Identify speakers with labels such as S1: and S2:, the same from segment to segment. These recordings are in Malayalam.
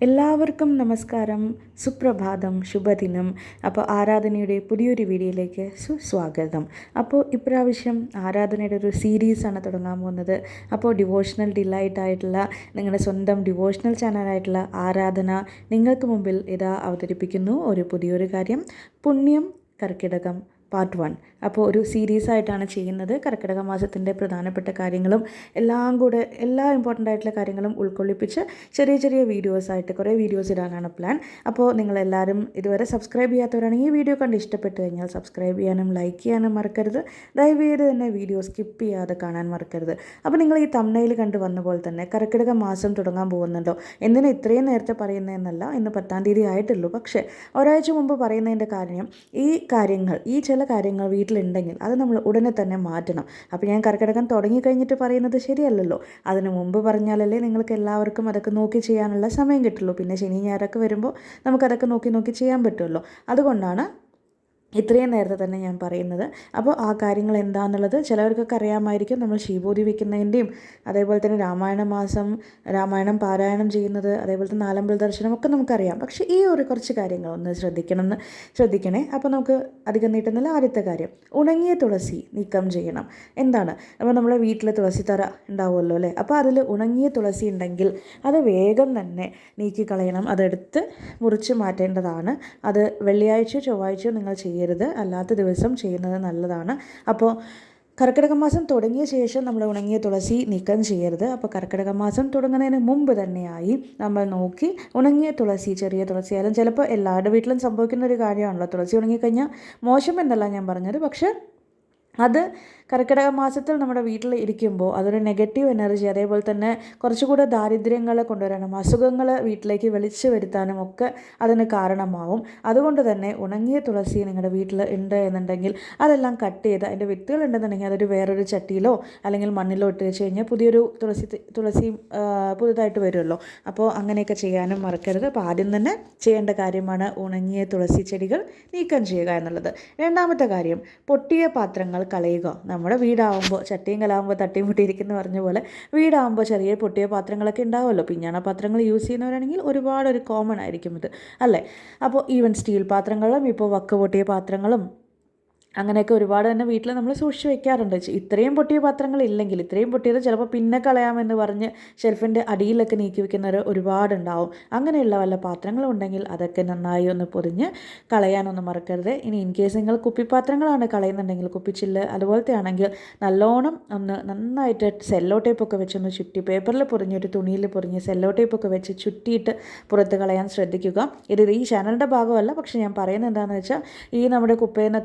S1: എല്ലാവർക്കും നമസ്കാരം, സുപ്രഭാതം, ശുഭദിനം. അപ്പോൾ ആരാധനയുടെ പുതിയൊരു വീഡിയോയിലേക്ക് സുസ്വാഗതം. അപ്പോൾ ഇപ്രാവശ്യം ആരാധനയുടെ ഒരു സീരീസാണ് തുടങ്ങാൻ പോകുന്നത്. അപ്പോൾ ഡിവോഷണൽ ഡിലൈറ്റ് ആയിട്ടുള്ള നിങ്ങളുടെ സ്വന്തം ഡിവോഷണൽ ചാനലായിട്ടുള്ള ആരാധന നിങ്ങൾക്ക് മുമ്പിൽ ഇതാ അവതരിപ്പിക്കുന്നു ഒരു പുതിയൊരു കാര്യം. പുണ്യം കർക്കിടകം പാർട്ട് 1. അപ്പോൾ ഒരു സീരീസായിട്ടാണ് ചെയ്യുന്നത്. കർക്കിടക മാസത്തിൻ്റെ പ്രധാനപ്പെട്ട കാര്യങ്ങളും എല്ലാം കൂടെ എല്ലാ ഇമ്പോർട്ടൻ്റ് ആയിട്ടുള്ള കാര്യങ്ങളും ഉൾക്കൊള്ളിപ്പിച്ച് ചെറിയ ചെറിയ വീഡിയോസായിട്ട് കുറേ വീഡിയോസ് ഇടാനാണ് പ്ലാൻ. അപ്പോൾ നിങ്ങളെല്ലാവരും ഇതുവരെ സബ്സ്ക്രൈബ് ചെയ്യാത്തവരാണെങ്കിൽ ഈ വീഡിയോ കണ്ട് ഇഷ്ടപ്പെട്ട് കഴിഞ്ഞാൽ സബ്സ്ക്രൈബ് ചെയ്യാനും ലൈക്ക് ചെയ്യാനും മറക്കരുത്. ദയവേത് തന്നെ വീഡിയോ സ്കിപ്പ് ചെയ്യാതെ കാണാൻ മറക്കരുത്. അപ്പോൾ നിങ്ങൾ ഈ തംബ്നെയിൽ കണ്ട് വന്ന പോലെ തന്നെ കർക്കിടക മാസം തുടങ്ങാൻ പോകുന്നുണ്ടോ, എന്തിനാ ഇത്രയും നേരത്തെ പറയുന്നതെന്നല്ല, ഇന്ന് 10-ാം തീയതി ആയിട്ടുള്ളൂ. പക്ഷേ ഒരാഴ്ച മുമ്പ് പറയുന്നതിൻ്റെ കാര്യം ഈ ചില കാര്യങ്ങൾ വീട്ടിലുണ്ടെങ്കിൽ അത് നമ്മൾ ഉടനെ തന്നെ മാറ്റണം. അപ്പോൾ ഞാൻ കർക്കിടകം തുടങ്ങിക്കഴിഞ്ഞിട്ട് പറയുന്നത് ശരിയല്ലല്ലോ. അതിന് മുമ്പ് പറഞ്ഞാലല്ലേ നിങ്ങൾക്ക് എല്ലാവർക്കും അതൊക്കെ നോക്കി ചെയ്യാനുള്ള സമയം കിട്ടുള്ളൂ. പിന്നെ ശനി ഞായറൊക്കെ വരുമ്പോൾ നമുക്കതൊക്കെ നോക്കി ചെയ്യാൻ പറ്റുമല്ലോ. അതുകൊണ്ടാണ് ഇത്രയും നേരത്തെ തന്നെ ഞാൻ പറയുന്നത്. അപ്പോൾ ആ കാര്യങ്ങൾ എന്താണെന്നുള്ളത് ചിലവർക്കൊക്കെ അറിയാമായിരിക്കും. നമ്മൾ ശീബോധി വയ്ക്കുന്നതിൻ്റെയും അതേപോലെ തന്നെ രാമായണം പാരായണം ചെയ്യുന്നത്, അതേപോലെ തന്നെ നാലമ്പല ദർശനം ഒക്കെ നമുക്കറിയാം. പക്ഷേ ഈ ഒരു കുറച്ച് കാര്യങ്ങൾ ഒന്ന് ശ്രദ്ധിക്കണേ. അപ്പോൾ നമുക്ക് അധികം നീട്ടുന്നില്ല. ആദ്യത്തെ കാര്യം, ഉണങ്ങിയ തുളസി നീക്കം ചെയ്യണം. എന്താണ്, അപ്പോൾ നമ്മളെ വീട്ടിൽ തുളസി തറ ഉണ്ടാവുമല്ലോ അല്ലേ. അപ്പോൾ അതിൽ ഉണങ്ങിയ തുളസി ഉണ്ടെങ്കിൽ അത് വേഗം തന്നെ നീക്കി കളയണം. അതെടുത്ത് മുറിച്ച് മാറ്റേണ്ടതാണ്. അത് വെള്ളിയാഴ്ചയോ ചൊവ്വാഴ്ചയോ നിങ്ങൾ ചെയ്യരുത്, അല്ലാത്ത ദിവസം ചെയ്യുന്നത് നല്ലതാണ്. അപ്പോൾ കർക്കിടക മാസം തുടങ്ങിയ ശേഷം നമ്മൾ ഉണങ്ങിയ തുളസി നീക്കം ചെയ്യരുത്. അപ്പോൾ കർക്കിടക മാസം തുടങ്ങുന്നതിന് മുമ്പ് തന്നെയായി നമ്മൾ നോക്കി ഉണങ്ങിയ തുളസി, ചെറിയ തുളസി ആയാലും, ചിലപ്പോൾ എല്ലാവരുടെ വീട്ടിലും സംഭവിക്കുന്ന ഒരു കാര്യമാണല്ലോ, തുളസി ഉണങ്ങിക്കഴിഞ്ഞാൽ മോശം എന്നല്ല ഞാൻ പറഞ്ഞത്, പക്ഷേ അത് കർക്കിടക മാസത്തിൽ നമ്മുടെ വീട്ടിൽ ഇരിക്കുമ്പോൾ അതൊരു നെഗറ്റീവ് എനർജി, അതേപോലെ തന്നെ കുറച്ചുകൂടെ ദാരിദ്ര്യങ്ങളെ കൊണ്ടുവരാനും അസുഖങ്ങൾ വീട്ടിലേക്ക് വിളിച്ചു വരുത്താനും ഒക്കെ അതിന് കാരണമാവും. അതുകൊണ്ട് തന്നെ ഉണങ്ങിയ തുളസി നിങ്ങളുടെ വീട്ടിൽ ഉണ്ട് എന്നുണ്ടെങ്കിൽ അതെല്ലാം കട്ട് ചെയ്ത് അതിൻ്റെ വിത്തുകൾ ഉണ്ടെന്നുണ്ടെങ്കിൽ അതൊരു വേറൊരു ചട്ടിയിലോ അല്ലെങ്കിൽ മണ്ണിലോ ഇട്ട് വെച്ച് കഴിഞ്ഞാൽ പുതിയൊരു തുളസി പുതുതായിട്ട് വരുമല്ലോ. അപ്പോൾ അങ്ങനെയൊക്കെ ചെയ്യാനും മറക്കരുത്. അപ്പോൾ ആദ്യം തന്നെ ചെയ്യേണ്ട കാര്യമാണ് ഉണങ്ങിയ തുളസി ചെടികൾ നീക്കം ചെയ്യുക എന്നുള്ളത്. രണ്ടാമത്തെ കാര്യം, പൊട്ടിയ പാത്രങ്ങൾ കളയുക. നമ്മുടെ വീടാവുമ്പോൾ ചട്ടിയും കലാവുമ്പോൾ തട്ടിയും മുട്ടിയിരിക്കുന്നു പറഞ്ഞ പോലെ വീടാവുമ്പോൾ ചെറിയ പൊട്ടിയ പാത്രങ്ങളൊക്കെ ഉണ്ടാവുമല്ലോ. പിഞ്ഞാണ പാത്രങ്ങൾ യൂസ് ചെയ്യുന്നവരാണെങ്കിൽ ഒരുപാട് കോമൺ ആയിരിക്കും ഇത്, അല്ലേ. അപ്പോൾ ഈവൻ സ്റ്റീൽ പാത്രങ്ങളും ഇപ്പോൾ വക്ക് പൊട്ടിയ പാത്രങ്ങളും അങ്ങനെയൊക്കെ ഒരുപാട് തന്നെ വീട്ടിൽ നമ്മൾ സൂക്ഷിച്ച് വെക്കാറുണ്ട്. ഇത്രയും പൊട്ടിയ പാത്രങ്ങൾ ഇല്ലെങ്കിൽ, ഇത്രയും പൊട്ടിയത് ചിലപ്പോൾ പിന്നെ കളയാമെന്ന് പറഞ്ഞ് ഷെൽഫിൻ്റെ അടിയിലൊക്കെ നീക്കി വെക്കുന്നവർ ഒരുപാടുണ്ടാവും. അങ്ങനെയുള്ള വല്ല പാത്രങ്ങളും ഉണ്ടെങ്കിൽ അതൊക്കെ നന്നായി ഒന്ന് പൊതിഞ്ഞ് കളയാനൊന്നും മറക്കരുത്. ഇനി ഇൻ കേസ് നിങ്ങൾ കുപ്പിപ്പാത്രങ്ങളാണ് കളയുന്നുണ്ടെങ്കിൽ, കുപ്പിച്ചില്ല് അതുപോലത്തെ ആണെങ്കിൽ നല്ലോണം നന്നായിട്ട് സെല്ലോ ടേപ്പൊക്കെ വെച്ചൊന്ന് ചുറ്റി, പേപ്പറിൽ പൊറിഞ്ഞൊരു തുണിയിൽ പൊറിഞ്ഞ് സെല്ലോ ടേപ്പൊക്കെ വെച്ച് ചുറ്റിയിട്ട് പുറത്ത് കളയാൻ ശ്രദ്ധിക്കുക. ഇത് ഈ ചാനലിൻ്റെ ഭാഗമല്ല, പക്ഷേ ഞാൻ പറയുന്നത് എന്താണെന്ന് വെച്ചാൽ ഈ നമ്മുടെ കുപ്പയിൽ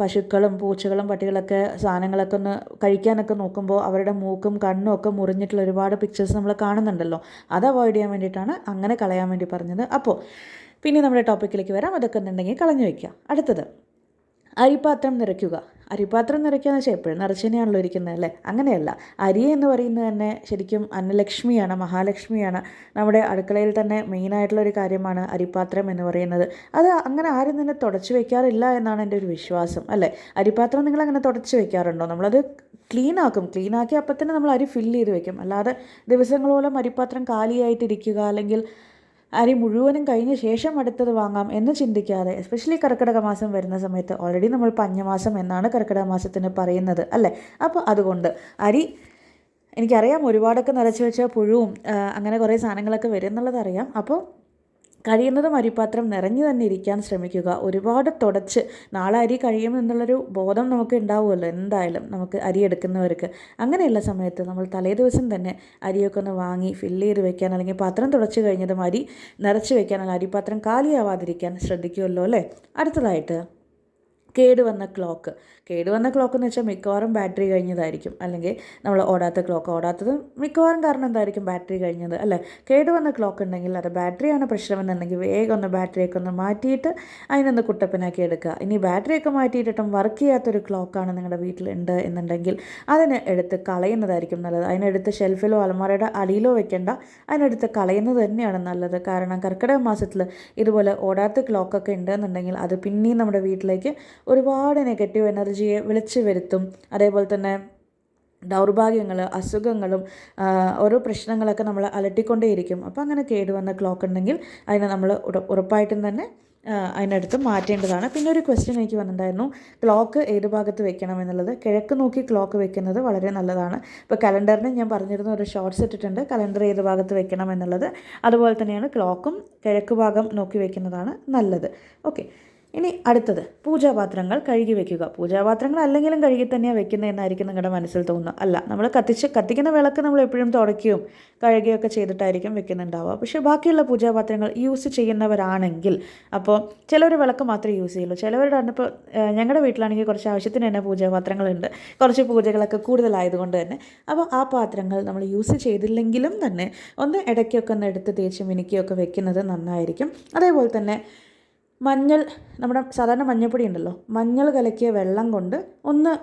S1: പശുക്കളും പൂച്ചകളും പട്ടികളൊക്കെ സാധനങ്ങളൊക്കെ ഒന്ന് കഴിക്കാനൊക്കെ നോക്കുമ്പോൾ അവരുടെ മൂക്കും കണ്ണും ഒക്കെ മുറിഞ്ഞിട്ടുള്ള ഒരുപാട് പിക്ചേഴ്സ് നമ്മൾ കാണുന്നുണ്ടല്ലോ. അത് അവോയ്ഡ് ചെയ്യാൻ വേണ്ടിയിട്ടാണ് അങ്ങനെ കളയാൻ വേണ്ടി പറഞ്ഞത്. അപ്പോൾ പിന്നെ നമ്മുടെ ടോപ്പിക്കിലേക്ക് വരാം. അതൊക്കെ ഉണ്ടെങ്കിൽ കളഞ്ഞു വയ്ക്കുക. അടുത്തത്, അരിപ്പാത്രം നിറയ്ക്കുക. അരിപ്പാത്രം നിറയ്ക്കുക എന്ന് വെച്ചാൽ എപ്പോഴും നിറച്ചനെയാണല്ലോ ഇരിക്കുന്നത് അല്ലേ. അങ്ങനെയല്ല, അരി എന്ന് പറയുന്നത് തന്നെ ശരിക്കും അന്നലക്ഷ്മിയാണ്, മഹാലക്ഷ്മിയാണ്. നമ്മുടെ അടുക്കളയിൽ തന്നെ മെയിനായിട്ടുള്ളൊരു കാര്യമാണ് അരിപ്പാത്രം എന്ന് പറയുന്നത്. അത് അങ്ങനെ ആരും തന്നെ തുടച്ച് വയ്ക്കാറില്ല എന്നാണ് എൻ്റെ ഒരു വിശ്വാസം, അല്ലേ. അരിപ്പാത്രം നിങ്ങളങ്ങനെ തുടച്ച് വയ്ക്കാറുണ്ടോ? നമ്മളത് ക്ലീനാക്കി അപ്പം തന്നെ നമ്മൾ അരി ഫില്ല് ചെയ്ത് വെക്കും. അല്ലാതെ ദിവസങ്ങളോളം അരിപ്പാത്രം കാലിയായിട്ടിരിക്കുക, അല്ലെങ്കിൽ അരി മുഴുവനും കഴിഞ്ഞ ശേഷം അടുത്തത് വാങ്ങാം എന്ന് ചിന്തിക്കാതെ, എസ്പെഷ്യലി കർക്കിടക മാസം വരുന്ന സമയത്ത്, ഓൾറെഡി നമ്മൾ പഞ്ഞമാസം എന്നാണ് കർക്കിടക മാസത്തിന് പറയുന്നത്, അല്ലേ. അപ്പോൾ അതുകൊണ്ട് എനിക്കറിയാം ഒരുപാടൊക്കെ നിറച്ച് വെച്ചാൽ പുഴുവും അങ്ങനെ കുറേ സാധനങ്ങളൊക്കെ വരും എന്നുള്ളതറിയാം. അപ്പോൾ കഴിയുന്നതും അരിപ്പാത്രം നിറഞ്ഞു തന്നെ ഇരിക്കാൻ ശ്രമിക്കുക. ഒരുപാട് തുടച്ച് നാളെ അരി കഴിയുമെന്നുള്ളൊരു ബോധം നമുക്ക് ഉണ്ടാവുമല്ലോ എന്തായാലും, നമുക്ക് അരി എടുക്കുന്നവർക്ക്. അങ്ങനെയുള്ള സമയത്ത് നമ്മൾ തലേ ദിവസം തന്നെ അരിയൊക്കെ ഒന്ന് വാങ്ങി ഫില്ല് ചെയ്ത് വെക്കാൻ, അല്ലെങ്കിൽ പാത്രം തുടച്ച് കഴിഞ്ഞതും അരി നിറച്ച് വെക്കാൻ, അല്ലെങ്കിൽ അരിപ്പാത്രം കാലിയാവാതിരിക്കാൻ ശ്രദ്ധിക്കുമല്ലോ, അല്ലേ. അടുത്തതായിട്ട്, കേടുവന്ന ക്ലോക്ക് എന്ന് വെച്ചാൽ മിക്കവാറും ബാറ്ററി കഴിഞ്ഞതായിരിക്കും, അല്ലെങ്കിൽ നമ്മൾ ഓടാത്തത് മിക്കവാറും കാരണം എന്തായിരിക്കും, ബാറ്ററി കഴിഞ്ഞത്, അല്ലേ. കേടുവന്ന ക്ലോക്ക് ഉണ്ടെങ്കിൽ അത് ബാറ്ററിയാണ് പ്രശ്നമെന്നുണ്ടെങ്കിൽ വേഗം ഒന്ന് ബാറ്ററിയൊക്കെ ഒന്ന് മാറ്റിയിട്ട് അതിനൊന്ന് കുട്ടപ്പനാക്കി എടുക്കുക. ഇനി ബാറ്ററിയൊക്കെ മാറ്റിയിട്ടിട്ടും വർക്ക് ചെയ്യാത്തൊരു ക്ലോക്കാണ് നിങ്ങളുടെ വീട്ടിലുണ്ട് എന്നുണ്ടെങ്കിൽ അതിന് എടുത്ത് കളയുന്നതായിരിക്കും നല്ലത്. അതിനെടുത്ത് ഷെൽഫിലോ അലമാരയുടെ അടിയിലോ വെക്കേണ്ട, അതിനെടുത്ത് കളയുന്നത് തന്നെയാണ് നല്ലത്. കാരണം കർക്കിടക മാസത്തിൽ ഇതുപോലെ ഓടാത്ത ക്ലോക്കൊക്കെ ഉണ്ടെന്നുണ്ടെങ്കിൽ അത് പിന്നെയും നമ്മുടെ വീട്ടിലേക്ക് ഒരുപാട് നെഗറ്റീവ് എനർജിയെ വിളിച്ചു വരുത്തും. അതേപോലെ തന്നെ ദൗർഭാഗ്യങ്ങൾ, അസുഖങ്ങളും ഓരോ പ്രശ്നങ്ങളൊക്കെ നമ്മൾ അലട്ടിക്കൊണ്ടേയിരിക്കും. അപ്പോൾ അങ്ങനെ കേടുവന്ന ക്ലോക്ക് ഉണ്ടെങ്കിൽ അതിനെ നമ്മൾ ഉറപ്പായിട്ടും തന്നെ അതിനടുത്ത് മാറ്റേണ്ടതാണ്. പിന്നെ ഒരു ക്വസ്റ്റ്യൻ എനിക്ക് വന്നിട്ടുണ്ടായിരുന്നു, ക്ലോക്ക് ഏത് ഭാഗത്ത് വെക്കണം എന്നുള്ളത്. കിഴക്ക് നോക്കി ക്ലോക്ക് വെക്കുന്നത് വളരെ നല്ലതാണ്. ഇപ്പോൾ കലണ്ടറിന് ഞാൻ പറഞ്ഞിരുന്ന ഒരു ഷോർട്സ് ഇട്ടിട്ടുണ്ട്, കലണ്ടർ ഏത് ഭാഗത്ത് വെക്കണം എന്നുള്ളത്. അതുപോലെ തന്നെയാണ് ക്ലോക്കും കിഴക്ക് ഭാഗം നോക്കി വെക്കുന്നതാണ് നല്ലത്. ഓക്കെ, ഇനി അടുത്തത് പൂജാപാത്രങ്ങൾ കഴുകി വെക്കുക. പൂജാപാത്രങ്ങൾ അല്ലെങ്കിലും കഴുകി തന്നെയാണ് വെക്കുന്നത് എന്നായിരിക്കും നിങ്ങളുടെ മനസ്സിൽ തോന്നുന്നത്. അല്ല, നമ്മൾ കത്തിക്കുന്ന വിളക്ക് നമ്മൾ എപ്പോഴും തുടയ്ക്കുകയും കഴുകുകയൊക്കെ ചെയ്തിട്ടായിരിക്കും വെക്കുന്നുണ്ടാവുക. പക്ഷേ ബാക്കിയുള്ള പൂജാപാത്രങ്ങൾ യൂസ് ചെയ്യുന്നവരാണെങ്കിൽ, അപ്പോൾ ചിലർ വിളക്ക് മാത്രമേ യൂസ് ചെയ്യുള്ളൂ. ചിലവരുടെ ഇപ്പോൾ ഞങ്ങളുടെ വീട്ടിലാണെങ്കിൽ കുറച്ച് ആവശ്യത്തിന് തന്നെ പൂജാപാത്രങ്ങളുണ്ട്, കുറച്ച് പൂജകളൊക്കെ കൂടുതലായതുകൊണ്ട് തന്നെ. അപ്പോൾ ആ പാത്രങ്ങൾ നമ്മൾ യൂസ് ചെയ്തില്ലെങ്കിലും തന്നെ ഒന്ന് ഇടയ്ക്കൊക്കെ ഒന്ന് എടുത്ത് തേച്ച് മിനുക്കിയൊക്കെ വെക്കുന്നത് നന്നായിരിക്കും. അതേപോലെ തന്നെ മഞ്ഞൾ, നമ്മുടെ സാധാരണ മഞ്ഞൾപ്പൊടി ഉണ്ടല്ലോ, മഞ്ഞൾ കലക്കിയ വെള്ളം കൊണ്ട് ഒന്ന്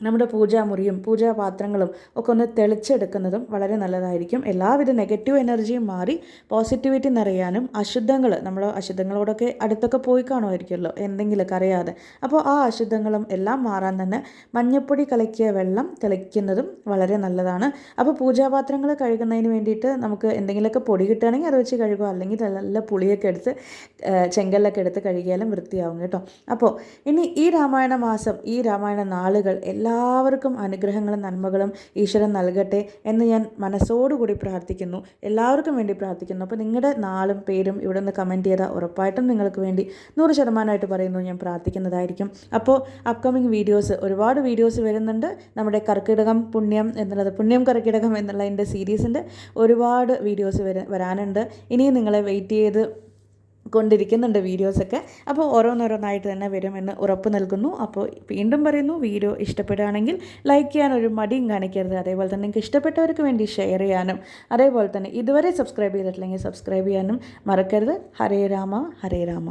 S1: നമ്മുടെ പൂജാമുറിയും പൂജാപാത്രങ്ങളും ഒക്കെ ഒന്ന് തെളിച്ചെടുക്കുന്നതും വളരെ നല്ലതായിരിക്കും. എല്ലാവിധ നെഗറ്റീവ് എനർജിയും മാറി പോസിറ്റിവിറ്റി നിറയാനും നമ്മൾ അശുദ്ധങ്ങളോടൊക്കെ അടുത്തൊക്കെ പോയി കാണുമായിരിക്കുമല്ലോ എന്തെങ്കിലുമൊക്കെ അറിയാതെ. അപ്പോൾ ആ അശുദ്ധങ്ങളും എല്ലാം മാറാൻ തന്നെ മഞ്ഞൾപ്പൊടി കലക്കിയ വെള്ളം തെളിക്കുന്നതും വളരെ നല്ലതാണ്. അപ്പോൾ പൂജാപാത്രങ്ങൾ കഴുകുന്നതിന് വേണ്ടിയിട്ട് നമുക്ക് എന്തെങ്കിലുമൊക്കെ പൊടി കിട്ടുകയാണെങ്കിൽ അത് വെച്ച് കഴുകുക, അല്ലെങ്കിൽ നല്ല പുളിയൊക്കെ എടുത്ത് ചെങ്കല്ലൊക്കെ എടുത്ത് കഴുകിയാലും വൃത്തിയാവും കേട്ടോ. അപ്പോൾ ഇനി ഈ രാമായണ മാസം, ഈ രാമായണ നാളുകൾ എല്ലാവർക്കും അനുഗ്രഹങ്ങളും നന്മകളും ഈശ്വരൻ നൽകട്ടെ എന്ന് ഞാൻ മനസ്സോടുകൂടി പ്രാർത്ഥിക്കുന്നു. എല്ലാവർക്കും വേണ്ടി പ്രാർത്ഥിക്കുന്നു. അപ്പോൾ നിങ്ങളുടെ നാളും പേരും ഇവിടെ നിന്ന് കമൻറ്റ് ചെയ്താൽ ഉറപ്പായിട്ടും നിങ്ങൾക്ക് വേണ്ടി 100% പറയുന്നു, ഞാൻ പ്രാർത്ഥിക്കുന്നതായിരിക്കും. അപ്പോൾ അപ്കമിങ് വീഡിയോസ്, ഒരുപാട് വീഡിയോസ് വരുന്നുണ്ട്. നമ്മുടെ കർക്കിടകം പുണ്യം എന്നുള്ളത്, പുണ്യം കർക്കിടകം എന്നുള്ളതിൻ്റെ സീരീസിൻ്റെ ഒരുപാട് വീഡിയോസ് വരാനുണ്ട്. ഇനിയും നിങ്ങളെ വെയിറ്റ് ചെയ്ത് കൊണ്ടിരിക്കുന്നുണ്ട് വീഡിയോസൊക്കെ. അപ്പോൾ ഓരോന്നോരോന്നായിട്ട് തന്നെ വരുമെന്ന് ഉറപ്പ് നൽകുന്നു. അപ്പോൾ വീണ്ടും പറയുന്നു, വീഡിയോ ഇഷ്ടപ്പെടുകയാണെങ്കിൽ ലൈക്ക് ചെയ്യാൻ ഒരു മടിയും കാണിക്കരുത്. അതേപോലെ തന്നെ നിങ്ങൾക്ക് ഇഷ്ടപ്പെട്ടവർക്ക് വേണ്ടി ഷെയർ ചെയ്യാനും, അതേപോലെ തന്നെ ഇതുവരെ സബ്സ്ക്രൈബ് ചെയ്തിട്ടില്ലെങ്കിൽ സബ്സ്ക്രൈബ് ചെയ്യാനും മറക്കരുത്. ഹരേ രാമ ഹരേ രാമ.